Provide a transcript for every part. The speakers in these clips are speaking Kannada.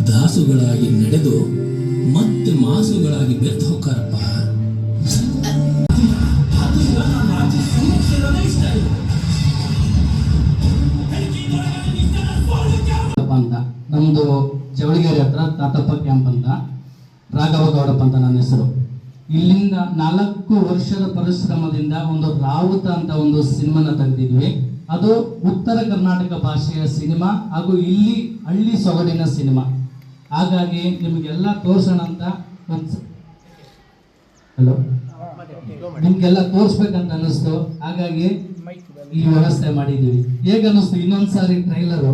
ದಾಸುಗಳಾಗಿ ನಡೆದು ಮತ್ತೆ ಮಾಸುಗಳಾಗಿ ಬೆರೆತು ಹೋಗ್ತಾರಪ್ಪ. ಅಂತ ನಮ್ದು ಜವಳಿಗೆರೆ ಹತ್ರ ತಾತಪ್ಪ ಕ್ಯಾಂಪ್ ಅಂತ, ರಾಘವ ಗೌಡಪ್ಪ ಅಂತ ನನ್ನ ಹೆಸರು. ಇಲ್ಲಿಂದ 4 ವರ್ಷದ ಪರಿಶ್ರಮದಿಂದ ಒಂದು ರಾವುತ ಅಂತ ಒಂದು ಸಿನಿಮಾನ ತೆಗೆದಿದ್ವಿ. ಅದು ಉತ್ತರ ಕರ್ನಾಟಕ ಭಾಷೆಯ ಸಿನಿಮಾ ಹಾಗೂ ಇಲ್ಲಿ ಹಳ್ಳಿ ಸೊಗಡಿನ ಸಿನಿಮಾ. ಹಾಗಾಗಿ ನಿಮಗೆಲ್ಲ ತೋರಿಸೋಣ ಅಂತ ನಿಮ್ಗೆಲ್ಲ ತೋರಿಸ್ಬೇಕಂತ ಅನ್ನಿಸ್ತು. ಹಾಗಾಗಿ ಈ ವ್ಯವಸ್ಥೆ ಮಾಡಿದ್ದೀವಿ. ಹೇಗೆ ಅನ್ನಿಸ್ತು? ಇನ್ನೊಂದ್ಸಾರಿ ಟ್ರೈಲರು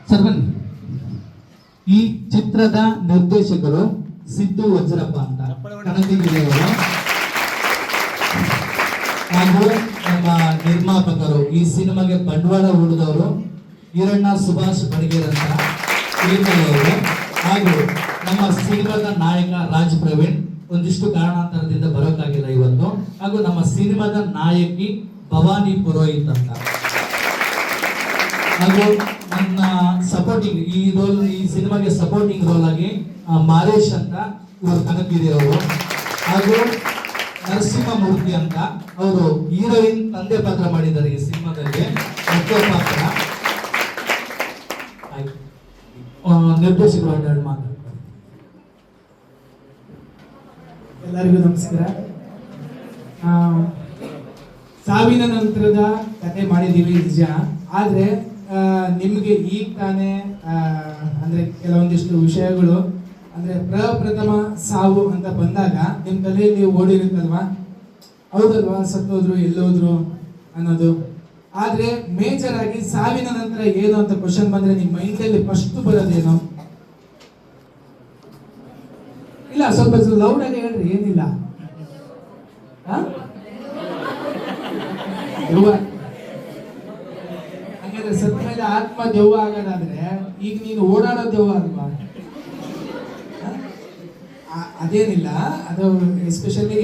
ಸರ್ ಬನ್ನಿ. ಈ ಚಿತ್ರದ ನಿರ್ದೇಶಕರು ಸಿದ್ದು ವಜ್ರಪ್ಪ ಅಂತ ಕಣಗಿರಿಯವರು, ಹಾಗೂ ನಮ್ಮ ನಿರ್ಮಾಪಕರು ಈ ಸಿನಿಮಾಗೆ ಬಂಡವಾಳ ಹೂಡಿದವರು ಈರಣ್ಣ ಸುಭಾಷ್ ಬಡಿಗೇರ್ ಅಂತ ಅವರು, ಹಾಗೂ ನಮ್ಮ ಸಿನಿಮಾದ ನಾಯಕ ರಾಜ್ ಪ್ರವೀಣ್ ಒಂದಿಷ್ಟು ಕಾರಣಾಂತರದಿಂದ ಬರೋಕ್ಕಾಗಿಲ್ಲ ಇವತ್ತು, ಹಾಗೂ ನಮ್ಮ ಸಿನಿಮಾದ ನಾಯಕಿ ಭವಾನಿ ಪುರೋಹಿತ್ ಅಂತ, ಹಾಗೂ ನನ್ನ ಸಪೋರ್ಟಿಂಗ್ ಈ ಸಿನಿಮಾಗೆ ಸಪೋರ್ಟಿಂಗ್ ರೋಲ್ ಆಗಿ ಮಾರೇಶ್ ಅಂತ ಇವರು ಕನಕಗಿರಿಯವರು, ಹಾಗೂ ನರಸಿಂಹಮೂರ್ತಿ ಅಂತ ಅವರು ಹೀರೋಯಿನ್ ತಂದೆ ಪಾತ್ರ ಮಾಡಿದ್ದಾರೆ ಈ ಸಿನಿಮಾದಲ್ಲಿ, ಮುಖ್ಯ ಪಾತ್ರ. ನಿರ್ದೇಶಕರು ಎರಡು ಮಾತಾಡ್ತಾರೆ. ಎಲ್ಲರಿಗೂ ನಮಸ್ಕಾರ. ಸಾವಿನ ನಂತರದ ಕತೆ ಮಾಡಿದ್ದೀವಿ ನಿಜ, ಆದರೆ ನಿಮಗೆ ಈಗ ತಾನೇ ಅಂದರೆ ಕೆಲವೊಂದಿಷ್ಟು ವಿಷಯಗಳು ಅಂದರೆ ಪ್ರಪ್ರಥಮ ಸಾವು ಅಂತ ಬಂದಾಗ ನಿಮ್ಮ ತಲೆಯಲ್ಲಿ ಓಡಿರುತ್ತಲ್ವಾ, ಹೌದಲ್ವಾ, ಸತ್ತೋದ್ರು ಎಲ್ಲೋದ್ರು ಅನ್ನೋದು. ಆದರೆ ಮೇಜರ್ ಆಗಿ ಸಾವಿನ ನಂತರ ಏನು ಅಂತ ಕ್ವಶನ್ ಬಂದರೆ ನಿಮ್ಮ ಮೈಂಡಲ್ಲಿ ಫಸ್ಟ್ ಬರೋದೇನು? ಇಲ್ಲ, ಸ್ವಲ್ಪ ಲೌಡ್ ಆಗಿ ಹೇಳ್ರಿ. ಏನಿಲ್ಲ, ಹಾಗಾದ್ರೆ ಸತ್ತ ಮೇಲೆ ಆತ್ಮ ದೆವ್ವ ಆಗೋದಾದ್ರೆ ಈಗ ನೀನು ಓಡಾಡೋ ದೆವ್ವ ಅಲ್ವಾ? ಅದೇನಿಲ್ಲ, ಅದು ಎಸ್ಪೆಷಲಿ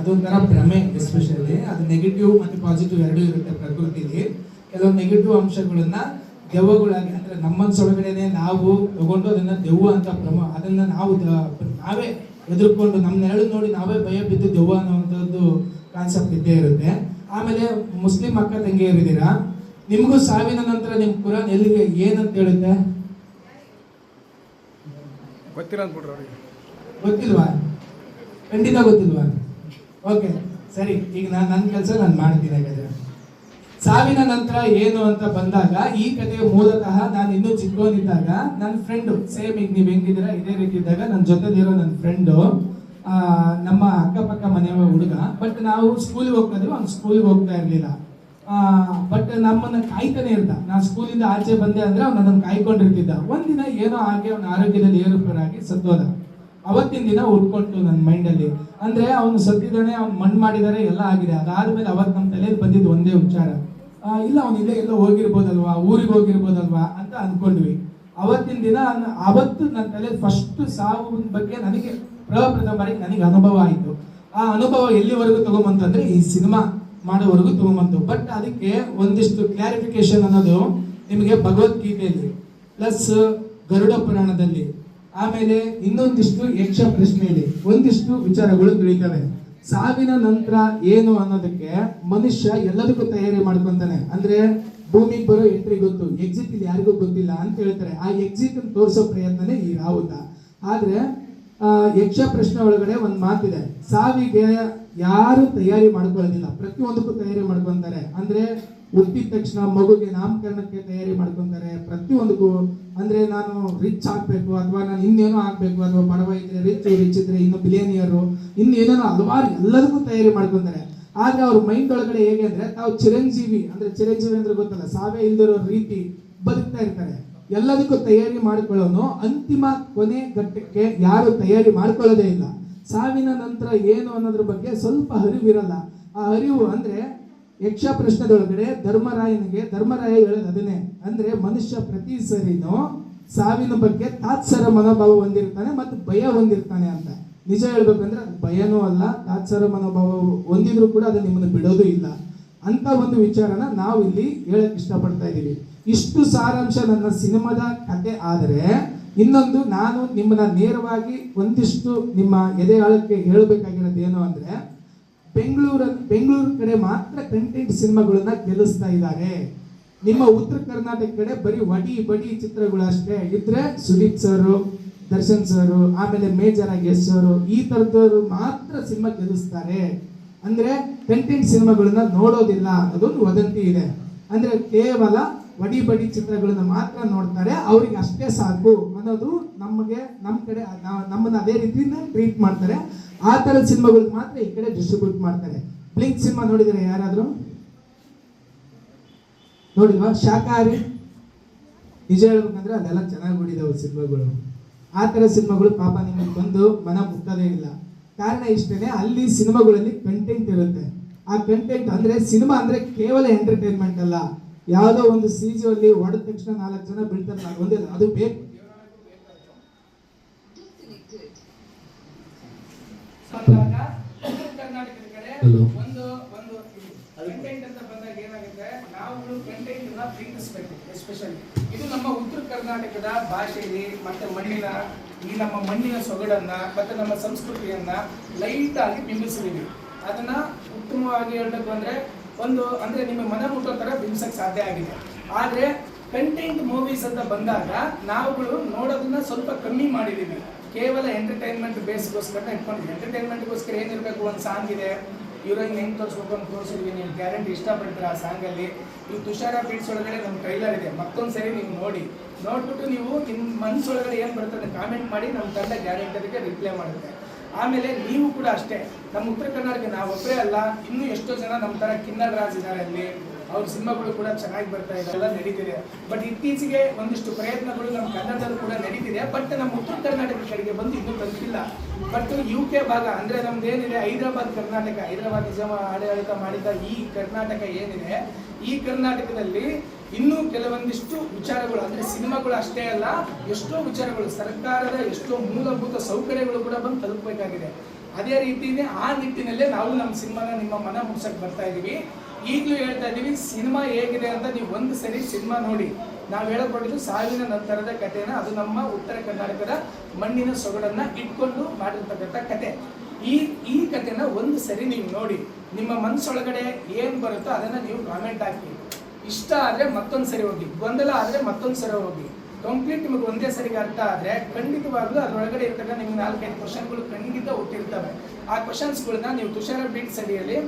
ಅದೊಂಥರ ಭ್ರಮೆ. ಎಸ್ಪೆಷಲಿ ಅದು ನೆಗೆಟಿವ್ ಮತ್ತು ಪಾಸಿಟಿವ್ ಎರಡೂ ಇರುತ್ತೆ ಪ್ರಕೃತಿಲಿ. ಕೆಲವು ನೆಗೆಟಿವ್ ಅಂಶಗಳನ್ನ ದೆವ್ವಗಳಾಗಿ ಅಂದರೆ ನಮ್ಮನ್ಸೊಳಗಡೆನೆ ನಾವು ತಗೊಂಡು ಅದನ್ನ ದೆವ್ವ ಅಂತ ಅದನ್ನ ನಾವೇ ಎದುರ್ಕೊಂಡು ನಮ್ಮ ನೆರಳು ನೋಡಿ ನಾವೇ ಭಯ ಬಿದ್ದು ದೆವ್ವ ಅನ್ನುವಂಥದ್ದು ಕಾನ್ಸೆಪ್ಟ್ ಇದ್ದೇ ಇರುತ್ತೆ. ಆಮೇಲೆ ಮುಸ್ಲಿಂ ಅಕ್ಕ ತಂಗಿಯರಿದ್ದೀರಾ, ನಿಮಗೂ ಸಾವಿನ ನಂತರ ನಿಮ್ಮ ಕುರಾನ್ ಎಲ್ಲಿಗೆ ಏನಂತ ಹೇಳುತ್ತೆ? ಗೊತ್ತಿಲ್ವಾ? ಖಂಡಿತ ಗೊತ್ತಿಲ್ವಾ? ಓಕೆ, ಸರಿ. ಈಗ ನನ್ನ ಕೆಲಸ ನಾನು ಮಾಡ್ತೀನಿ. ಹಾಗಾದ್ರೆ ಸಾವಿನ ನಂತರ ಏನು ಅಂತ ಬಂದಾಗ ಈ ಕಥೆ ಮೂಲತಃ ನಾನು ಇನ್ನೂ ಚಿಕ್ಕವನಿದ್ದಾಗ ನನ್ನ ಫ್ರೆಂಡು, ಸೇಮ್ ಈಗ ನೀವು ಹೆಂಗಿದ್ದೀರಾ ಇದೇ ರೀತಿ ಇದ್ದಾಗ ನನ್ನ ಜೊತೆಲಿರೋ ನನ್ನ ಫ್ರೆಂಡು, ನಮ್ಮ ಅಕ್ಕಪಕ್ಕ ಮನೆಯ ಹುಡುಗ. ಬಟ್ ನಾವು ಸ್ಕೂಲಿಗೆ ಹೋಗ್ತಾ ಇದ್ವಿ, ಅವ್ನು ಸ್ಕೂಲಿಗೆ ಹೋಗ್ತಾ ಇರಲಿಲ್ಲ. ಬಟ್ ನಮ್ಮನ್ನ ಕಾಯ್ತಾನೆ ಇರ್ತ. ನಾನು ಸ್ಕೂಲಿಂದ ಆಚೆ ಬಂದೆ ಅಂದ್ರೆ ಅವ್ನು ನನ್ನನ್ನು ಕಾಯ್ಕೊಂಡಿರ್ತಿದ್ದ. ಒಂದಿನ ಏನೋ ಹಾಗೆ ಅವನ ಆರೋಗ್ಯದಲ್ಲಿ ಏರುಪೇರಾಗಿ ಸತ್ತೋದ. ಅವತ್ತಿನ ದಿನ ಉಟ್ಕೊಳ್ತು ನನ್ನ ಮೈಂಡಲ್ಲಿ. ಅಂದ್ರೆ ಅವನು ಸತ್ತಿದ್ದಾನೆ, ಅವ್ನು ಮಣ್ಣು ಮಾಡಿದಾರೆ, ಎಲ್ಲ ಆಗಿದೆ. ಅದಾದ್ಮೇಲೆ ಅವತ್ತು ನಮ್ಮ ತಲೆಯಲ್ಲಿ ಬಂದಿದ್ದು ಒಂದೇ ವಿಚಾರ, ಇಲ್ಲ ಅವನು ಇಲ್ಲೇ ಎಲ್ಲೋ ಹೋಗಿರ್ಬೋದಲ್ವಾ, ಊರಿಗೆ ಹೋಗಿರ್ಬೋದಲ್ವಾ ಅಂತ ಅನ್ಕೊಂಡ್ವಿ. ಅವತ್ತಿನ ದಿನ ಅವತ್ತು ನನ್ನ ತಲೆಯಲ್ಲಿ ಫಸ್ಟ್ ಸಾವು ಬಗ್ಗೆ ನನಗೆ ಪ್ರಪ್ರಥಮ ಬಾರಿಗೆ ನನಗೆ ಅನುಭವ ಆಯಿತು. ಆ ಅನುಭವ ಎಲ್ಲಿವರೆಗೂ ತಗೊಂಬಂತಂದ್ರೆ ಈ ಸಿನಿಮಾ ಮಾಡೋವರೆಗೂ ತಗೊಂಬಂತು. ಬಟ್ ಅದಕ್ಕೆ ಒಂದಿಷ್ಟು ಕ್ಲಾರಿಫಿಕೇಶನ್ ಅನ್ನೋದು ನಿಮಗೆ ಭಗವದ್ಗೀತೆಯಲ್ಲಿ ಪ್ಲಸ್ ಗರುಡ ಪುರಾಣದಲ್ಲಿ, ಆಮೇಲೆ ಇನ್ನೊಂದಿಷ್ಟು ಯಕ್ಷ ಪ್ರಶ್ನೆಯಲ್ಲಿ ಒಂದಿಷ್ಟು ವಿಚಾರಗಳು ತಿಳಿತವೆ. ಸಾವಿನ ನಂತರ ಏನು ಅನ್ನೋದಕ್ಕೆ ಮನುಷ್ಯ ಎಲ್ಲದಕ್ಕೂ ತಯಾರಿ ಮಾಡ್ಕೊಂತಾನೆ. ಅಂದ್ರೆ ಭೂಮಿಗೆ ಬರೋ ಎಂಟ್ರಿ ಗೊತ್ತು, ಎಕ್ಸಿಟ್ ಇಲ್ಲಿ ಯಾರಿಗೂ ಗೊತ್ತಿಲ್ಲ ಅಂತ ಹೇಳ್ತಾರೆ. ಆ ಎಕ್ಸಿಟ್ ತೋರಿಸೋ ಪ್ರಯತ್ನನೇ ಈ ರಾವುತ. ಆದ್ರೆ ಯಕ್ಷ ಪ್ರಶ್ನೆ ಒಳಗಡೆ ಒಂದು ಮಾತಿದೆ, ಸಾವಿಗೆ ಯಾರು ತಯಾರಿ ಮಾಡ್ಕೊಳ್ಳೋದಿಲ್ಲ, ಪ್ರತಿಯೊಂದಕ್ಕೂ ತಯಾರಿ ಮಾಡ್ಕೊಂತಾರೆ. ಅಂದ್ರೆ ಹುಟ್ಟಿದ ತಕ್ಷಣ ಮಗುಗೆ ನಾಮಕರಣಕ್ಕೆ ತಯಾರಿ ಮಾಡ್ಕೊಂತಾರೆ, ಪ್ರತಿಯೊಂದಕ್ಕೂ. ಅಂದ್ರೆ ನಾನು ರಿಚ್ ಆಗ್ಬೇಕು, ಅಥವಾ ನಾನು ಇನ್ನೇನೋ ಆಗ್ಬೇಕು, ಅಥವಾ ಬಡವ ಇದ್ರೆ ರಿಚ್ ಇದ್ರೆ ಇನ್ನು ಬಿಲಿಯನಿಯರು, ಇನ್ನೇನೋ ಹಲವಾರು ಎಲ್ಲದಕ್ಕೂ ತಯಾರಿ ಮಾಡ್ಕೊಂತಾರೆ. ಆದ್ರೆ ಅವ್ರ ಮೈಂಡ್ ಒಳಗಡೆ ಹೇಗೆ ಅಂದ್ರೆ ತಾವು ಚಿರಂಜೀವಿ, ಅಂದ್ರೆ ಚಿರಂಜೀವಿ ಅಂದ್ರೆ ಗೊತ್ತಲ್ಲ, ಸಾವೇ ಇಲ್ದಿರೋ ರೀತಿ ಬದುಕ್ತಾ ಇರ್ತಾರೆ. ಎಲ್ಲದಕ್ಕೂ ತಯಾರಿ ಮಾಡ್ಕೊಳ್ಳೋನು ಅಂತಿಮ ಕೊನೆ ಘಟ್ಟಕ್ಕೆ ಯಾರು ತಯಾರಿ ಮಾಡ್ಕೊಳ್ಳೋದೇ ಇಲ್ಲ. ಸಾವಿನ ನಂತರ ಏನು ಅನ್ನೋದ್ರ ಬಗ್ಗೆ ಸ್ವಲ್ಪ ಅರಿವಿರಲ್ಲ. ಆ ಅರಿವು ಅಂದ್ರೆ ಯಕ್ಷ ಪ್ರಶ್ನದೊಳಗಡೆ ಧರ್ಮರಾಯ ಹೇಳೋದು ಅದನ್ನೇ, ಅಂದ್ರೆ ಮನುಷ್ಯ ಪ್ರತಿ ಸರಿನೂ ಸಾವಿನ ಬಗ್ಗೆ ತಾತ್ಸರ ಮನೋಭಾವ ಹೊಂದಿರ್ತಾನೆ ಮತ್ತು ಭಯ ಹೊಂದಿರ್ತಾನೆ ಅಂತ. ನಿಜ ಹೇಳ್ಬೇಕಂದ್ರೆ ಅದು ಭಯನೂ ಅಲ್ಲ, ತಾತ್ಸರ ಮನೋಭಾವ ಹೊಂದಿದ್ರು ಕೂಡ ಅದು ನಿಮ್ಮನ್ನು ಬಿಡೋದು ಇಲ್ಲ ಅಂತ ಒಂದು ವಿಚಾರನ ನಾವು ಇಲ್ಲಿ ಹೇಳಕ್ ಇಷ್ಟಪಡ್ತಾ ಇದ್ದೀವಿ. ಇಷ್ಟು ಸಾರಾಂಶ ನನ್ನ ಸಿನಿಮಾದ ಕತೆ. ಆದರೆ ಇನ್ನೊಂದು ನಾನು ನಿಮ್ಮನ್ನ ನೇರವಾಗಿ ಒಂದಿಷ್ಟು ನಿಮ್ಮ ಎದೆಗಾಳಕ್ಕೆ ಹೇಳಬೇಕಾಗಿರೋದು ಏನು ಅಂದ್ರೆ, ಬೆಂಗಳೂರು ಕಡೆ ಮಾತ್ರ ಕಂಟೆಂಟ್ ಸಿನಿಮಾಗಳನ್ನ ಗೆಲ್ಲಿಸ್ತಾ ಇದ್ದಾರೆ. ನಿಮ್ಮ ಉತ್ತರ ಕರ್ನಾಟಕ ಕಡೆ ಬರೀ ಬಡಿ ಚಿತ್ರಗಳು ಅಷ್ಟೇ ಇದ್ರೆ ಸುದೀಪ್ ಸರ್, ದರ್ಶನ್ ಸರ್, ಆಮೇಲೆ ಮೇಜರ್ ಆಗಿ ಎಸ್ ಅವರು, ಈ ತರದವರು ಮಾತ್ರ ಸಿನಿಮಾ ಗೆಲ್ಲಿಸ್ತಾರೆ. ಅಂದ್ರೆ ಕಂಟೆಂಟ್ ಸಿನಿಮಾಗಳನ್ನ ನೋಡೋದಿಲ್ಲ ಅನ್ನೋದೊಂದು ವದಂತಿ ಇದೆ. ಅಂದ್ರೆ ಕೇವಲ ಬಡಿ ಚಿತ್ರಗಳನ್ನ ಮಾತ್ರ ನೋಡ್ತಾರೆ, ಅವ್ರಿಗೆ ಅಷ್ಟೇ ಸಾಕು ಅನ್ನೋದು ನಮ್ಮ ಕಡೆ ನಮ್ಮನ್ನ ಅದೇ ರೀತಿಯಿಂದ ಟ್ರೀಟ್ ಮಾಡ್ತಾರೆ. ಆ ತರದ ಸಿನಿಮಾಗಳು ಮಾತ್ರ ಈ ಕಡೆ ಡಿಸ್ಟ್ರಿಬ್ಯೂಟ್ ಮಾಡ್ತಾರೆ. ಬ್ಲಿಂಕ್ ಸಿನಿಮಾ ನೋಡಿದ್ರೆ ಯಾರಾದ್ರೂ ನೋಡಿಲ್ವಾ? ಶಾಕಾಹಾರಿ ನಿಜ ಹೇಳ್ಬೇಕಂದ್ರೆ ಅದೆಲ್ಲ ಚೆನ್ನಾಗಿ ಹೊಡಿದಾವೆ ಸಿನಿಮಾಗಳು. ಆ ತರ ಸಿನಿಮಾಗಳು ಪಾಪ ನಿಮಗೆ ಬಂದು ಮನ ಮುಟ್ಟೋದೇ ಇಲ್ಲ. ಕಾರಣ ಇಷ್ಟೇನೆ, ಅಲ್ಲಿ ಸಿನಿಮಾಗಳಲ್ಲಿ ಕಂಟೆಂಟ್ ಇರುತ್ತೆ. ಆ ಕಂಟೆಂಟ್ ಅಂದ್ರೆ ಸಿನಿಮಾ ಅಂದ್ರೆ ಕೇವಲ ಎಂಟರ್ಟೈನ್ಮೆಂಟ್ ಅಲ್ಲ. ಯಾವುದೋ ಒಂದು CG ಅಲ್ಲಿ ಹೊಡೆದ ತಕ್ಷಣ 4 ಜನ ಬೀಳ್ತಾರೆ, ಒಂದೇ ಅದು ಬೇಕು. ಕರ್ನಾಟಕದ ಕಡೆ ಒಂದು ಕಂಟೆಂಟ್ ಅಂತ ಬಂದಾಗ ಏನಾಗುತ್ತೆ, ನಾವು ಕಂಟೆಂಟ್ ಅನ್ನ ಪ್ರೀತಿಸಬೇಕು. ಎಸ್ಪೆಷಲಿ ಇದು ನಮ್ಮ ಉತ್ತರ ಕರ್ನಾಟಕದ ಭಾಷೆಯಲ್ಲಿ ಮತ್ತೆ ನಮ್ಮ ಮಣ್ಣಿನ ಸೊಗಡನ್ನ ಮತ್ತೆ ನಮ್ಮ ಸಂಸ್ಕೃತಿಯನ್ನ ಲೈಟ್ ಆಗಿ ಬಿಂಬಿಸಿದೀವಿ. ಅದನ್ನ ಉತ್ತಮವಾಗಿ ಹೇಳಬೇಕು ಅಂದ್ರೆ ನಿಮ್ಮ ಮನ ಮುಟ್ಟೋ ತರ ಬಿಂಬಿಸಕ್ ಸಾಧ್ಯ ಆಗಿದೆ. ಆದ್ರೆ ಕಂಟೆಂಟ್ ಮೂವೀಸ್ ಅಂತ ಬಂದಾಗ ನಾವುಗಳು ನೋಡೋದನ್ನ ಸ್ವಲ್ಪ ಕಮ್ಮಿ ಮಾಡಿದೀವಿ. ಕೇವಲ ಎಂಟರ್ಟೈನ್ಮೆಂಟ್ ಬೇಸ್ಗೋಸ್ಕರ ಇಟ್ಕೊಂಡಿದ್ವಿ. ಎಂಟರ್ಟೈನ್ಮೆಂಟ್ಗೋಸ್ಕರ ಏನಿರಬೇಕು, ಒಂದು ಸಾಂಗ್ ಇದೆ, ಹೀರೋಯಿನ್ ಹೆಂಗ್ ತೋರಿಸ್ಬೇಕು ಅಂತ ತೋರಿಸಿದ್ವಿ. ನೀವು ಗ್ಯಾರಂಟಿ ಇಷ್ಟಪಡ್ತೀರ ಆ ಸಾಂಗಲ್ಲಿ. ಈ ತುಷಾರ ಬೀಟ್ಸ್ ಒಳಗಡೆ ನಮ್ಮ ಟ್ರೈಲರ್ ಇದೆ, ಮತ್ತೊಂದ್ಸರಿ ನೀವು ನೋಡ್ಬಿಟ್ಟು ನೀವು ನಿಮ್ಮ ಮನಸ್ಸೊಳಗಡೆ ಏನು ಬರ್ತದೆ ಕಾಮೆಂಟ್ ಮಾಡಿ. ನಮ್ಮ ತಂಡ ಗ್ಯಾರಂಟಿ ಅದಕ್ಕೆ ರಿಪ್ಲೈ ಮಾಡುತ್ತೆ. ಆಮೇಲೆ ನೀವು ಕೂಡ ಅಷ್ಟೇ, ನಮ್ಮ ಉತ್ತರ ಕರ್ನಾಟಕ ನಾವೊಬ್ಬರೇ ಅಲ್ಲ, ಇನ್ನೂ ಎಷ್ಟೋ ಜನ ನಮ್ಮ ಥರ ಕಿನ್ನರ್ ರಾಜ್ ಇದ್ದಾರೆ ಅಲ್ಲಿ. ಅವ್ರ ಸಿನಿಮಾಗಳು ಕೂಡ ಚೆನ್ನಾಗಿ ಬರ್ತಾ ಇದೆ, ಎಲ್ಲ ನಡೀತಿದೆ. ಬಟ್ ಇತ್ತೀಚೆಗೆ ಒಂದಿಷ್ಟು ಪ್ರಯತ್ನಗಳು ನಮ್ಮ ಕನ್ನಡದಲ್ಲೂ ಕೂಡ ನಡೀತಿದೆ. ಬಟ್ ನಮ್ಮ ಉತ್ತರ ಕರ್ನಾಟಕ ಕಡೆಗೆ ಬಂದು ಇನ್ನೂ ತಲುಪಿಲ್ಲ. ಬಟ್ UK ಭಾಗ ಅಂದ್ರೆ ನಮ್ದೇನಿದೆ, ಹೈದರಾಬಾದ್ ನಿಜಾಮ ಆಡಳಿತ ಮಾಡಿದ ಈ ಕರ್ನಾಟಕ ಏನಿದೆ, ಈ ಕರ್ನಾಟಕದಲ್ಲಿ ಇನ್ನೂ ಕೆಲವೊಂದಿಷ್ಟು ವಿಚಾರಗಳು ಅಂದ್ರೆ ಸಿನಿಮಾಗಳು ಅಷ್ಟೇ ಅಲ್ಲ, ಎಷ್ಟೋ ವಿಚಾರಗಳು, ಸರ್ಕಾರದ ಎಷ್ಟೋ ಮೂಲಭೂತ ಸೌಕರ್ಯಗಳು ಕೂಡ ಬಂದು ತಲುಪಬೇಕಾಗಿದೆ. ಅದೇ ರೀತಿನೇ ಆ ನಿಟ್ಟಿನಲ್ಲೇ ನಾವು ನಮ್ಮ ಸಿನಿಮಾನ ನಿಮ್ಮ ಮನ ಮುಟ್ಸಕ್ ಬರ್ತಾ ಇದೀವಿ. ಈಗಲೂ ಹೇಳ್ತಾ ಇದೀವಿ, ಸಿನಿಮಾ ಹೇಗಿದೆ ಅಂತ ನೀವು ಒಂದು ಸರಿ ಸಿನಿಮಾ ನೋಡಿ. ನಾವು ಹೇಳಕೊಟ್ಟಿದ್ದು ಸಾವಿನ ನಂತರದ ಕಥೆನ, ಅದು ನಮ್ಮ ಉತ್ತರ ಕರ್ನಾಟಕದ ಮಣ್ಣಿನ ಸೊಗಡನ್ನ ಇಟ್ಕೊಂಡು ಮಾಡಿರ್ತಕ್ಕಂಥ ಕತೆ. ಈ ಕಥೆನ ಒಂದು ಸರಿ ನೀವು ನೋಡಿ, ನಿಮ್ಮ ಮನಸ್ಸೊಳಗಡೆ ಏನ್ ಬರುತ್ತೋ ಅದನ್ನ ನೀವು ಕಾಮೆಂಟ್ ಹಾಕಿ. ಇಷ್ಟ ಆದ್ರೆ ಮತ್ತೊಂದು ಸರಿ ಹೋಗಿ, ಗೊಂದಲ ಆದ್ರೆ ಮತ್ತೊಂದು ಸರಿ ಹೋಗಿ. ಕಂಪ್ಲೀಟ್ ನಿಮಗೆ ಒಂದೇ ಸರಿಗೆ ಅರ್ಥ ಆದ್ರೆ ಖಂಡಿತವಾಗ್ಲೂ ಅದರೊಳಗಡೆ ಇರ್ತಕ್ಕ ನಿಮ್ಗೆ 4-5 ಕ್ವಶನ್ಗಳು ಖಂಡಿತ ಹುಟ್ಟಿರ್ತವೆ. ಆ ಕ್ವಶನ್ಸ್ಗಳನ್ನ ನೀವು ತುಷಾರ ಬೀಟ್ಸ್ ಅಡಿಯಲ್ಲಿ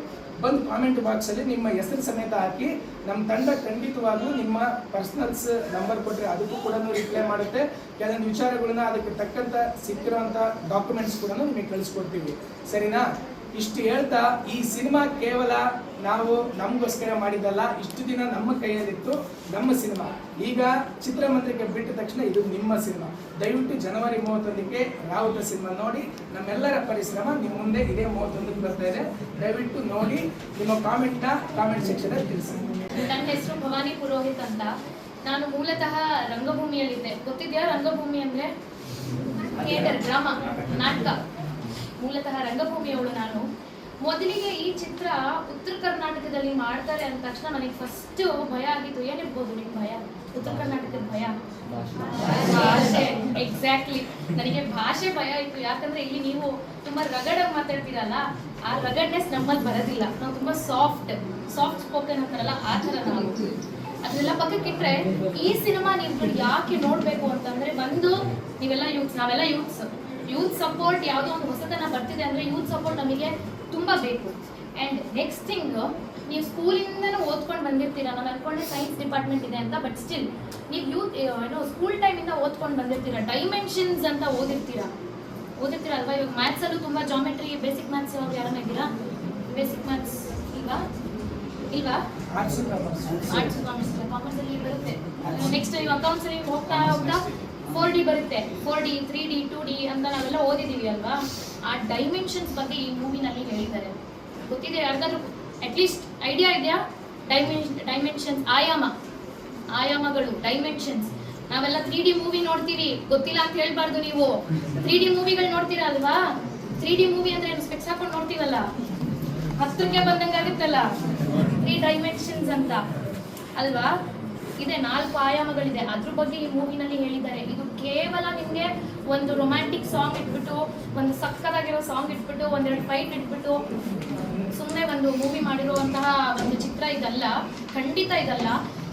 ಬಂದು ಕಾಮೆಂಟ್ ಬಾಕ್ಸಲ್ಲಿ ನಿಮ್ಮ ಹೆಸರು ಸಮೇತ ಹಾಕಿ. ನಮ್ಮ ತಂಡ ಖಂಡಿತವಾಗ್ಲೂ ನಿಮ್ಮ ಪರ್ಸನಲ್ಸ್ ನಂಬರ್ ಕೊಟ್ಟರೆ ಅದಕ್ಕೂ ಕೂಡ ರಿಪ್ಲೈ ಮಾಡುತ್ತೆ. ಕೆಲವೊಂದು ವಿಚಾರಗಳನ್ನ ಅದಕ್ಕೆ ತಕ್ಕಂಥ ಸಿಕ್ಕಿರೋಂಥ ಡಾಕ್ಯುಮೆಂಟ್ಸ್ ಕೂಡ ನಿಮಗೆ ಕಳಿಸ್ಕೊಡ್ತೀವಿ. ಸರಿನಾ? ಇಷ್ಟು ಹೇಳ್ತಾ, ಈ ಸಿನಿಮಾ ಕೇವಲ ನಾವು ನಮಗೋಸ್ಕರ ಮಾಡಿದ್ದಲ್ಲ, ಇಷ್ಟು ದಿನ ನಮ್ಮ ಕೈಯಲ್ಲಿತ್ತು ನಮ್ಮ ಸಿನಿಮಾ. ಈಗ ಚಿತ್ರಮಂದಿರಕ್ಕೆ ಬಿಟ್ಟ ತಕ್ಷಣ ಇದು ನಿಮ್ಮ ಸಿನಿಮಾ. ದಯವಿಟ್ಟು ಜನವರಿ 31ಕ್ಕೆ ರಾವುತ ಸಿನಿಮಾ ನೋಡಿ. ನಮ್ಮೆಲ್ಲರ ಪರಿಶ್ರಮ ನಿಮ್ಮ ಮುಂದೆ ಇದೇ 31ಕ್ಕೆ ಬರ್ತಾ ಇದೆ. ದಯವಿಟ್ಟು ನೋಡಿ, ನಿಮ್ಮ ಕಾಮೆಂಟ್ ಸೆಕ್ಷನ್ ಅಲ್ಲಿ ತಿಳಿಸಿ. ನನ್ನ ಹೆಸರು ಭವಾನಿ ಪುರೋಹಿತ್ ಅಂತ. ನಾನು ಮೂಲತಃ ರಂಗಭೂಮಿಯಲ್ಲಿದ್ದೆ. ಗೊತ್ತಿದೆಯಾ ರಂಗಭೂಮಿ ಅಂದ್ರೆ? ಥಿಯೇಟರ್, ಡ್ರಾಮಾ, ನಾಟಕ. ಮೂಲತಃ ರಂಗಭೂಮಿಯವಳು ನಾನು. ಮೊದಲಿಗೆ ಈ ಚಿತ್ರ ಉತ್ತರ ಕರ್ನಾಟಕದಲ್ಲಿ ಮಾಡ್ತಾರೆ ಅಂದ ತಕ್ಷಣ ನನಗೆ ಫಸ್ಟ್ ಭಯ ಆಗಿತ್ತು. ಏನಿರ್ಬೋದು ನಿಮ್ಗೆ ಭಯ? ಉತ್ತರ ಕರ್ನಾಟಕದ ಭಯ? ಭಾಷೆ. ಎಕ್ಸಾಕ್ಟ್ಲಿ, ನನಗೆ ಭಾಷೆ ಭಯ ಇತ್ತು. ಯಾಕಂದ್ರೆ ಇಲ್ಲಿ ನೀವು ತುಂಬಾ ರಗಡಾಗಿ ಮಾತಾಡ್ತೀರಲ್ಲ, ಆ ರಗಡ್ನೆಸ್ ನಮ್ಮಲ್ಲಿ ಬರೋದಿಲ್ಲ. ನಾವು ತುಂಬಾ ಸಾಫ್ಟ್ ಸ್ಪೋಕನ್ ಅಂತಾರಲ್ಲ, ಆ ಥರ ನಾವು. ಅದನ್ನೆಲ್ಲ ಪಕ್ಕಕ್ಕಿಟ್ರೆ ಈ ಸಿನಿಮಾ ನೀವು ಯಾಕೆ ನೋಡ್ಬೇಕು ಅಂತಂದ್ರೆ, ಒಂದು ನೀವೆಲ್ಲ ನಾವೆಲ್ಲ ಯೂತ್ ಸಪೋರ್ಟ್, ಯಾವುದೋ ಒಂದು ಹೊಸತನ ಬರ್ತಿದೆ ಅಂದ್ರೆ ಯೂತ್ ಸಪೋರ್ಟ್ ನಮಗೆ ತುಂಬಾ ಬೇಕು. ಆ್ಯಂಡ್ ನೆಕ್ಸ್ಟ್ ಥಿಂಗ್, ನೀವು ಸ್ಕೂಲಿಂದನೂ ಓದ್ಕೊಂಡು ಬಂದಿರ್ತೀರ. ನಾನು ಅನ್ಕೊಂಡೆ ಸೈನ್ಸ್ ಡಿಪಾರ್ಟ್ಮೆಂಟ್ ಇದೆ ಅಂತ, ಬಟ್ ಸ್ಟಿಲ್ ನೀವು ಸ್ಕೂಲ್ ಟೈಮಿಂದ ಓದ್ಕೊಂಡು ಬಂದಿರ್ತೀರ. ಡೈಮೆನ್ಷನ್ಸ್ ಅಂತ ಓದಿರ್ತೀರ ಅಲ್ವಾ? ಇವಾಗ ಮ್ಯಾಥ್ಸಲ್ಲೂ ತುಂಬ ಜಾಮೆಟ್ರಿ, ಬೇಸಿಕ್ ಮ್ಯಾಥ್ಸ್ ಯಾರನ್ನ ಇದ್ದೀರಾ? ಬೇಸಿಕ್ ಮ್ಯಾಥ್ಸ್ ಇಲ್ವಾ? ಆರ್ಟ್ಸ್ ಕಾಮರ್ಸಲ್ಲಿ ಬರುತ್ತೆ. ನೆಕ್ಸ್ಟ್ ನೀವು ಅಕೌಂಟ್ಸ್ ಹೋಗ್ತಾ ಹೋಗ್ತಾ 4D ಬರುತ್ತೆ, 4D 3D 2D ಅಂತ ನಾವೆಲ್ಲ ಓದಿದೀವಿ ಅಲ್ವಾ. ಆ ಡೈಮೆನ್ಷನ್ಸ್ ಬಗ್ಗೆ ಈ ಮೂವಿನಲ್ಲಿ ಹೇಳಿದ್ದಾರೆ. ಗೊತ್ತಿದೆ ಯಾರಿಗಾದ್ರೂ ಅಟ್ಲೀಸ್ಟ್ ಐಡಿಯಾ ಇದೆಯಾ? ಡೈಮೆನ್ಷನ್ಸ್, ಆಯಾಮಗಳು, ಡೈಮೆನ್ಷನ್ಸ್. ನಾವೆಲ್ಲ 3D ಮೂವಿ ನೋಡ್ತೀವಿ, ಗೊತ್ತಿಲ್ಲ ಅಂತ ಹೇಳ್ಬಾರ್ದು. ನೀವು 3D ಮೂವಿಗಳು ನೋಡ್ತೀರಾ ಅಲ್ವಾ? 3D ಮೂವಿ ಅಂದ್ರೆ ಏನು, ಸ್ಪೆಕ್ಸ್ ಹಾಕೊಂಡು ನೋಡ್ತೀವಲ್ಲ, ಹತ್ರಕ್ಕೆ ಬಂದಂಗಾಗುತ್ತಲ್ಲ, 3 ಡೈಮೆನ್ಷನ್ಸ್ ಅಂತ ಅಲ್ವಾ. ಇದೆ 4 ಆಯಾಮಗಳಿದೆ, ಅದ್ರ ಬಗ್ಗೆ ಈ ಮೂವಿನಲ್ಲಿ ಹೇಳಿದ್ದಾರೆ. ಇದು ಕೇವಲ ನಿಮಗೆ ಒಂದು ರೊಮ್ಯಾಂಟಿಕ್ ಸಾಂಗ್ ಇಟ್ಬಿಟ್ಟು, ಒಂದು ಸಕ್ಕತ್ತಾಗಿರೋ ಸಾಂಗ್ ಇಟ್ಬಿಟ್ಟು, ಒಂದೆರಡು ಫೈಟ್ ಇಟ್ಬಿಟ್ಟು ಸುಮ್ಮನೆ ಒಂದು ಮೂವಿ ಮಾಡಿರುವಂತಹ ಒಂದು ಚಿತ್ರ ಇದಲ್ಲ, ಖಂಡಿತ ಇದಲ್ಲ.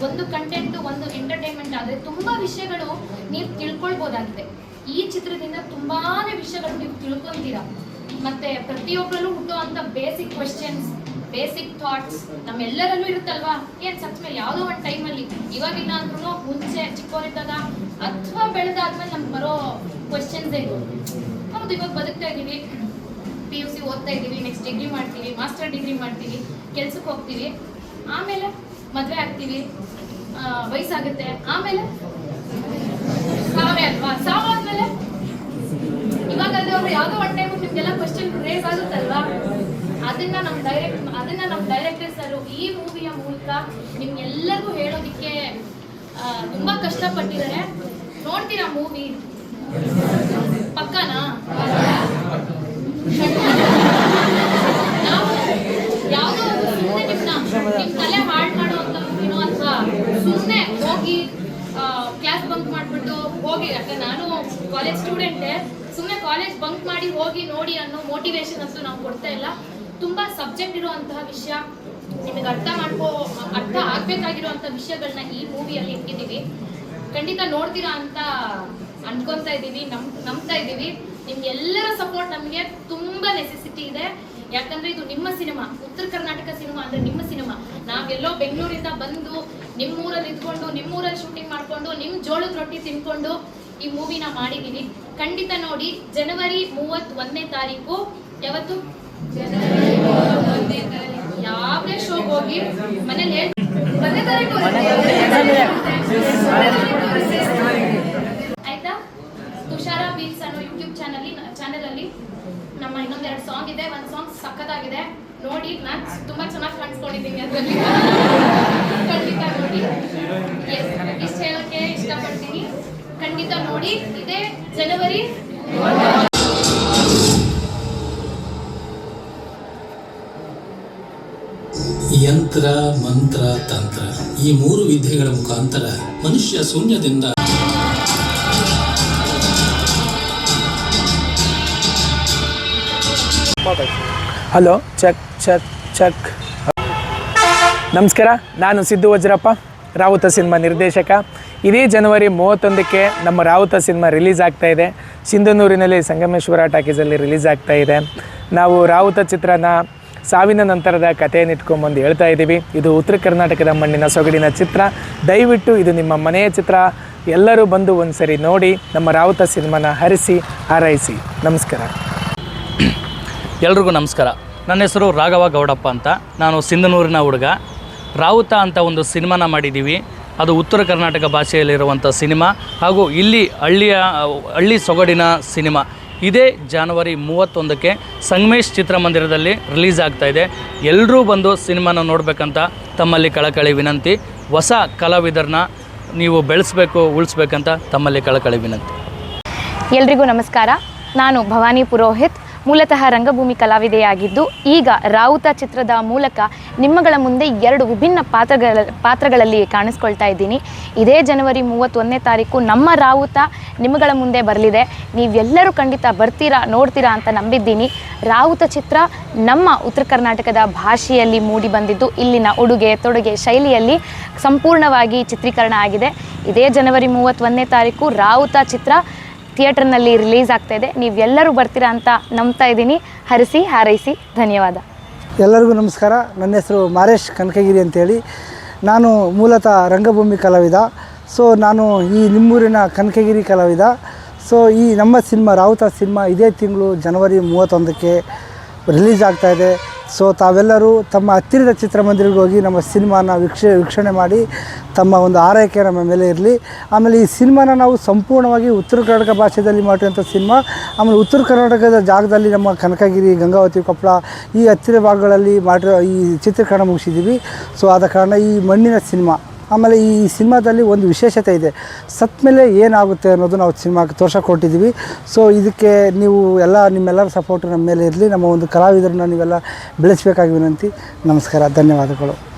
ಒಂದು ಕಂಟೆಂಟ್, ಒಂದು ಎಂಟರ್ಟೈನ್ಮೆಂಟ್ ಆದರೆ ತುಂಬಾ ವಿಷಯಗಳು ನೀವು ತಿಳ್ಕೊಳ್ಬೋದಾಗಿದೆ. ಈ ಚಿತ್ರದಿಂದ ತುಂಬಾನೇ ವಿಷಯಗಳು ನೀವು ತಿಳ್ಕೊಂತೀರಾ. ಮತ್ತೆ ಪ್ರತಿಯೊಬ್ಬರಲ್ಲೂ ಹುಟ್ಟುವಂತ ಬೇಸಿಕ್ ಕ್ವೆಶ್ಚನ್ಸ್, ಬೇಸಿಕ್ ಥಾಟ್ಸ್ ನಮ್ಮೆಲ್ಲರಲ್ಲೂ ಇರುತ್ತಲ್ವಾ. ಏನ್ ಸತ್ ಮೇಲೆ ಯಾವುದೋ ಒಂದು ಟೈಮಲ್ಲಿ, ಇವಾಗಿಲ್ಲ ಅಂದ್ರೂ ಮುಂಚೆ ಚಿಕ್ಕವರಿದ್ದಾಗ ಅಥವಾ ಬೆಳೆದಾದ್ಮೇಲೆ ನಮ್ಗೆ ಬರೋ ಕ್ವೆಶ್ಚನ್ಸ್ ಇದು. ಹೌದು, ಇವಾಗ ಬದುಕ್ತಾ ಇದ್ದೀವಿ, PUC ಓದ್ತಾ ಇದ್ದೀವಿ, ನೆಕ್ಸ್ಟ್ ಡಿಗ್ರಿ ಮಾಡ್ತೀವಿ, ಮಾಸ್ಟರ್ ಡಿಗ್ರಿ ಮಾಡ್ತೀವಿ, ಕೆಲ್ಸಕ್ಕೆ ಹೋಗ್ತೀವಿ, ಆಮೇಲೆ ಮದುವೆ ಆಗ್ತೀವಿ, ವಯಸ್ಸಾಗುತ್ತೆ, ಆಮೇಲೆ ಸಾವೇ ಅಲ್ವಾ. ಸಾವಾದ್ಮೇಲೆ ಇವಾಗ ಅವ್ರು ಯಾವುದೋ ಒಂದು ಟೈಮ್ ನಿಮ್ಗೆಲ್ಲ ಕ್ವೆಶ್ಚನ್ ರೇಸ್ ಆಗುತ್ತಲ್ವಾ. ಅದನ್ನ ನಮ್ಮ ಡೈರೆಕ್ಟರ್ಸ್ ಅವರು ಈ ಮೂವಿಯ ಮೂಲಕ ನಿಮ್ಗೆಲ್ಲರಿಗೂ ಹೇಳೋದಿಕ್ಕೆ ತುಂಬಾ ಕಷ್ಟಪಟ್ಟಿದ್ದಾರೆ. ನೋಡ್ತೀರಾ ಮೂವಿ? ಪಕ್ಕನಾ? ನಾವು ಯಾವುದೋ ಸುಮ್ಮನೆ ನಿಮ್ ತಲೆ ಹಾಳು ಮಾಡುವಂತ ಮೂವಿನೋ ಅಥವಾ ಸುಮ್ಮನೆ ಹೋಗಿ ಕ್ಲಾಸ್ ಬಂಕ್ ಮಾಡ್ಬಿಟ್ಟು ಹೋಗಿ, ಯಾಕಂದ್ರೆ ನಾನು ಕಾಲೇಜ್ ಸ್ಟೂಡೆಂಟೇ, ಸುಮ್ಮನೆ ಕಾಲೇಜ್ ಬಂಕ್ ಮಾಡಿ ಹೋಗಿ ನೋಡಿ ಅನ್ನೋ ಮೋಟಿವೇಶನ್ ಅಂತೂ ನಾವು ಕೊಡ್ತಾ ಇಲ್ಲ. ತುಂಬಾ ಸಬ್ಜೆಕ್ಟ್ ಇರುವಂತಹ ವಿಷಯ, ನಿಮಗೆ ಅರ್ಥ ಆಗ್ಬೇಕಾಗಿರುವಂತಹ ವಿಷಯಗಳನ್ನ ಈ ಮೂವಿಯಲ್ಲಿ ಇಟ್ಟಿದ್ದೀವಿ. ಖಂಡಿತ ನೋಡ್ತೀರಾ ಅಂತ ಅನ್ಕೊಂತಾ ಇದ್ದೀವಿ, ನಂಬ್ತಾ ಇದ್ದೀವಿ. ನಿಮ್ಗೆಲ್ಲರ ಸಪೋರ್ಟ್ ನಮಗೆ ತುಂಬಾ ನೆಸೆಸಿಟಿ ಇದೆ. ಯಾಕಂದ್ರೆ ಇದು ನಿಮ್ಮ ಸಿನಿಮಾ, ಉತ್ತರ ಕರ್ನಾಟಕ ಸಿನಿಮಾ ಅಂದ್ರೆ ನಿಮ್ಮ ಸಿನಿಮಾ. ನಾವೆಲ್ಲೋ ಬೆಂಗಳೂರಿಂದ ಬಂದು ನಿಮ್ಮೂರಲ್ಲಿ ಇದ್ಕೊಂಡು, ನಿಮ್ಮೂರಲ್ಲಿ ಶೂಟಿಂಗ್ ಮಾಡ್ಕೊಂಡು, ನಿಮ್ ಜೋಳದ ರೊಟ್ಟಿ ತಿನ್ಕೊಂಡು ಈ ಮೂವಿನ ಮಾಡಿದೀವಿ. ಖಂಡಿತ ನೋಡಿ. ಜನವರಿ 31ನೇ ತಾರೀಕು, ಯಾವತ್ತು? ಯಾವ್ದೇ ಶೋಗೆ ಹೋಗಿ ಮನೇಲಿ ಆಯ್ತಾ. ತುಷಾರ ಬೀಲ್ಸ್ ಅನ್ನೋ ಯೂಟ್ಯೂಬ್ ಚಾನೆಲ್ ಅಲ್ಲಿ ನಮ್ಮ ಇನ್ನೊಂದೆರಡು ಸಾಂಗ್ ಇದೆ. ಒಂದು ಸಾಂಗ್ ಸಕ್ಕತ್ತಾಗಿದೆ, ನೋಡಿ. ನಾನು ತುಂಬಾ ಚೆನ್ನಾಗಿ ಕಾಣಿಸ್ಕೊಂಡಿದ್ದೀನಿ ಅದರಲ್ಲಿ, ಖಂಡಿತ ನೋಡಿ. ಇಷ್ಟು ಹೇಳಕ್ಕೆ ಇಷ್ಟಪಡ್ತೀನಿ, ಖಂಡಿತ ನೋಡಿ. ಇದೇ ಜನವರಿ. ಯಂತ್ರ, ಮಂತ್ರ, ತಂತ್ರ ಈ 3 ವಿದ್ಯೆಗಳ ಮುಖಾಂತರ ಮನುಷ್ಯ ಶೂನ್ಯದಿಂದ ಹಲೋ, ಚೆಕ್ ಚೆಕ್ ಚೆಕ್. ನಮಸ್ಕಾರ, ನಾನು ಸಿದ್ದು ವಜ್ರಪ್ಪ, ರಾವುತ ಸಿನಿಮಾ ನಿರ್ದೇಶಕ. ಇದೇ ಜನವರಿ 31ಕ್ಕೆ ನಮ್ಮ ರಾವುತ ಸಿನಿಮಾ ರಿಲೀಸ್ ಆಗ್ತಾ ಇದೆ. ಸಿಂಧನೂರಿನಲ್ಲಿ ಸಂಗಮೇಶ್ವರ ಟಾಕೀಸಲ್ಲಿ ರಿಲೀಸ್ ಆಗ್ತಾ ಇದೆ. ನಾವು ರಾವುತ ಚಿತ್ರನ ಸಾವಿನ ನಂತರದ ಕಥೆಯನ್ನು ಇಟ್ಕೊಂಡ್ಬಂದು ಹೇಳ್ತಾ ಇದ್ದೀವಿ. ಇದು ಉತ್ತರ ಕರ್ನಾಟಕದ ಮಣ್ಣಿನ ಸೊಗಡಿನ ಚಿತ್ರ. ದಯವಿಟ್ಟು ಇದು ನಿಮ್ಮ ಮನೆಯ ಚಿತ್ರ. ಎಲ್ಲರೂ ಬಂದು ಒಂದು ಸರಿ ನೋಡಿ, ನಮ್ಮ ರಾವುತ ಸಿನಿಮಾನ ಹರಿಸಿ ಹಾರೈಸಿ. ನಮಸ್ಕಾರ. ಎಲ್ರಿಗೂ ನಮಸ್ಕಾರ. ನನ್ನ ಹೆಸರು ರಾಘವ ಗೌಡಪ್ಪ ಅಂತ. ನಾನು ಸಿಂಧನೂರಿನ ಹುಡುಗ. ರಾವುತ ಅಂತ ಒಂದು ಸಿನಿಮಾನ ಮಾಡಿದ್ದೀವಿ. ಅದು ಉತ್ತರ ಕರ್ನಾಟಕ ಭಾಷೆಯಲ್ಲಿರುವಂಥ ಸಿನಿಮಾ ಹಾಗೂ ಇಲ್ಲಿ ಹಳ್ಳಿ ಸೊಗಡಿನ ಸಿನಿಮಾ. ಇದೇ ಜನವರಿ 31ಕ್ಕೆ ಸಂಗಮೇಶ್ ಚಿತ್ರಮಂದಿರದಲ್ಲಿ ರಿಲೀಸ್ ಆಗ್ತಾಯಿದೆ. ಎಲ್ಲರೂ ಬಂದು ಸಿನಿಮಾನ ನೋಡಬೇಕಂತ ತಮ್ಮಲ್ಲಿ ಕಳಕಳಿ ವಿನಂತಿ. ಹೊಸ ಕಲಾವಿದರನ್ನ ನೀವು ಬೆಳೆಸಬೇಕು, ಉಳಿಸ್ಬೇಕಂತ ತಮ್ಮಲ್ಲಿ ಕಳಕಳಿ ವಿನಂತಿ. ಎಲ್ರಿಗೂ ನಮಸ್ಕಾರ. ನಾನು ಭವಾನಿ ಪುರೋಹಿತ್, ಮೂಲತಃ ರಂಗಭೂಮಿ ಕಲಾವಿದೆಯಾಗಿದ್ದು ಈಗ ರಾವುತ ಚಿತ್ರದ ಮೂಲಕ ನಿಮ್ಮಗಳ ಮುಂದೆ 2 ವಿಭಿನ್ನ ಪಾತ್ರಗಳಲ್ಲಿ ಕಾಣಿಸ್ಕೊಳ್ತಾ ಇದ್ದೀನಿ. ಇದೇ ಜನವರಿ 31ನೇ ತಾರೀಕು ನಮ್ಮ ರಾವುತ ನಿಮ್ಮಗಳ ಮುಂದೆ ಬರಲಿದೆ. ನೀವೆಲ್ಲರೂ ಖಂಡಿತ ಬರ್ತೀರಾ, ನೋಡ್ತೀರಾ ಅಂತ ನಂಬಿದ್ದೀನಿ. ರಾವುತ ಚಿತ್ರ ನಮ್ಮ ಉತ್ತರ ಕರ್ನಾಟಕದ ಭಾಷೆಯಲ್ಲಿ ಮೂಡಿ ಬಂದಿದ್ದು, ಇಲ್ಲಿನ ಉಡುಗೆ ತೊಡುಗೆ ಶೈಲಿಯಲ್ಲಿ ಸಂಪೂರ್ಣವಾಗಿ ಚಿತ್ರೀಕರಣ ಆಗಿದೆ. ಇದೇ ಜನವರಿ 31ನೇ ತಾರೀಕು ರಾವುತ ಚಿತ್ರ ಥಿಯೇಟರ್ನಲ್ಲಿ ರಿಲೀಸ್ ಆಗ್ತಾ ಇದೆ. ನೀವೆಲ್ಲರೂ ಬರ್ತೀರಾ ಅಂತ ನಂಬ್ತಾ ಇದ್ದೀನಿ. ಹರಿಸಿ ಹಾರೈಸಿ. ಧನ್ಯವಾದ. ಎಲ್ಲರಿಗೂ ನಮಸ್ಕಾರ. ನನ್ನ ಹೆಸರು ಮಾರೇಶ್ ಕನಕಗಿರಿ ಅಂತೇಳಿ. ನಾನು ಮೂಲತಃ ರಂಗಭೂಮಿ ಕಲಾವಿದ. ಸೊ ನಾನು ಈ ನಿಮ್ಮೂರಿನ ಕನಕಗಿರಿ ಕಲಾವಿದ. ಸೊ ಈ ನಮ್ಮ ಸಿನಿಮಾ ರಾವುತ ಸಿನಿಮಾ ಇದೇ ತಿಂಗಳು ಜನವರಿ 31ಕ್ಕೆ ರಿಲೀಸ್ ಆಗ್ತಾಯಿದೆ. ಸೊ ತಾವೆಲ್ಲರೂ ತಮ್ಮ ಹತ್ತಿರದ ಚಿತ್ರಮಂದಿರಗಳಿಗೆ ಹೋಗಿ ನಮ್ಮ ಸಿನಿಮಾನ ವೀಕ್ಷಣೆ ಮಾಡಿ ತಮ್ಮ ಒಂದು ಆರೈಕೆ ನಮ್ಮ ಮೇಲೆ ಇರಲಿ. ಆಮೇಲೆ ಈ ಸಿನಿಮಾನ ನಾವು ಸಂಪೂರ್ಣವಾಗಿ ಉತ್ತರ ಕರ್ನಾಟಕ ಭಾಷೆಯಲ್ಲಿ ಮಾಡಿರೋಂಥ ಸಿನಿಮಾ. ಆಮೇಲೆ ಉತ್ತರ ಕರ್ನಾಟಕದ ಜಾಗದಲ್ಲಿ ನಮ್ಮ ಕನಕಗಿರಿ, ಗಂಗಾವತಿ, ಕೊಪ್ಪಳ ಈ ಹತ್ತಿರ ಭಾಗಗಳಲ್ಲಿ ಮಾಡಿರೋ ಈ ಚಿತ್ರೀಕರಣ ಮುಗಿಸಿದ್ದೀವಿ. ಸೊ ಆದ ಕಾರಣ ಈ ಮಣ್ಣಿನ ಸಿನಿಮಾ. ಆಮೇಲೆ ಈ ಸಿನಿಮಾದಲ್ಲಿ ಒಂದು ವಿಶೇಷತೆ ಇದೆ, ಸತ್ತ ಮೇಲೆ ಏನಾಗುತ್ತೆ ಅನ್ನೋದು ನಾವು ಸಿನಿಮಾಕ್ಕೆ ತೋರ್ಸೋಕೆ ಕೊಟ್ಟಿದ್ದೀವಿ. ಸೊ ಇದಕ್ಕೆ ನೀವು ನಿಮ್ಮೆಲ್ಲರ ಸಪೋರ್ಟ್ ನಮ್ಮ ಮೇಲೆ ಇರಲಿ. ನಮ್ಮ ಒಂದು ಕಲಾವಿದರನ್ನ ನೀವೆಲ್ಲ ಬೆಳೆಸಬೇಕಾಗಿ ವಿನಂತಿ. ನಮಸ್ಕಾರ, ಧನ್ಯವಾದಗಳು.